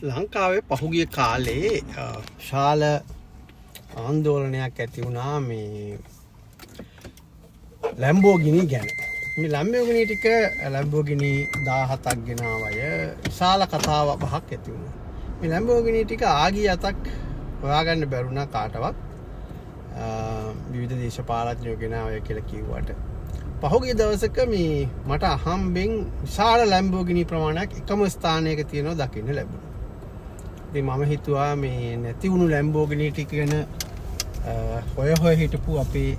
ලංකාවේ පහුගිය කාලේ ශාල ආන්දෝලනයක් ඇති වුණා මේ ලැම්බෝගිනි ගැන. මේ ලැම්බෝගිනි ටික ලැම්බෝගිනි 17ක් ගෙනාවය විශාල කතාව බහක් ඇති වුණා. මේ ලැම්බෝගිනි ටික ආගිය අතක් හොයාගන්න බැරුණා කාටවත්. විවිධ දේශපාලඥයෝ ගෙනාවය කියලා කිව්වට පහුගිය දවසක මේ මට අහම්බෙන් විශාල ලැම්බෝගිනි ප්‍රමාණයක් එකම ස්ථානයක තියෙනවා දකින්න ලැබුණා. ඉතින් මම හිතුවා මේ නැති වුණු ලැම්බෝගිනි ටික ගැන හොය හිටපු අපේ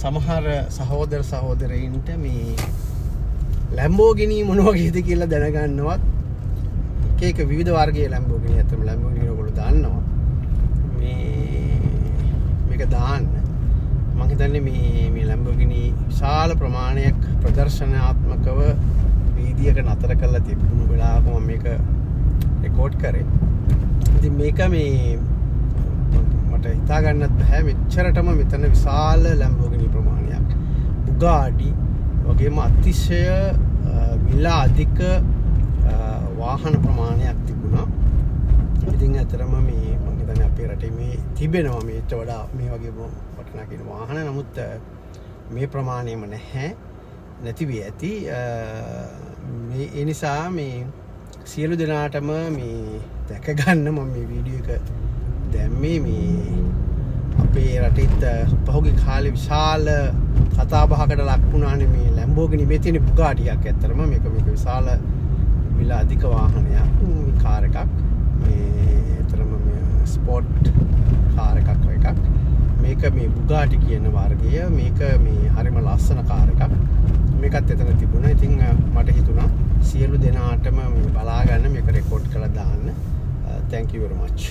සමහර සහෝදර සහෝදරයින්ට මේ ලැම්බෝගිනි මොන වගේද කියලා දැනගන්නවත් එක එක විවිධ වර්ගයේ ලැම්බෝගිනි ඇත්තම ලැම්බෝගිනි ඔයගොල්ලෝ දන්නවා. මේක දාන්න මම හිතන්නේ මේ ලැම්බෝගිනි විශාල ප්‍රමාණයක් ප්‍රදර්ශනාත්මකව වීදියක නතර කරලා තිබුණු වෙලාවක මම මේක රෙකෝඩ් කරේ. ඉතින් මේක මේ මට හිතා ගන්නත් බෑ මෙච්චරටම මෙතන විශාල ලැම්බෝගිනි ප්‍රමාණයක් බුගාඩි වගේම අතිශය මිල අධික වාහන ප්‍රමාණයක් තිබුණා. ඉතින් ඇතරම මේ මම හිතන්නේ අපේ රටේ මේ තිබෙනවා මේට වඩා මේ වගේ වටිනා කියන වාහන. නමුත් මේ ප්‍රමාණයම නැහැ, නැති වී ඇති. ඒ නිසා මේ සියලු දෙනාටම මේ දැක ගන්න මම මේ වීඩියෝ එක දැම්මේ. මේ අපේ රටෙත් පහුගිය කාලේ විශාල කතාබහකට ලක් වුණානේ මේ ලැම්බෝගිනි මේ තියෙන බුගාඩියක්. ඇත්තටම මේක විශාල මිල අධික වාහනයක්, මේ කාර් එකක්. මේ ඇත්තටම මේ ස්පෝර්ට් කාර් එකක්. මේක මේ බුගාටි කියන වර්ගය. මේක මේ හරිම ලස්සන කාර් එකක්. මේකත් එතන තිබුණා. ඉතින් මට හිතුණා සියලු දෙනාටම මේ බලා ගන්න මේක රෙකෝඩ් කරලා දාන්න. Thank you very much.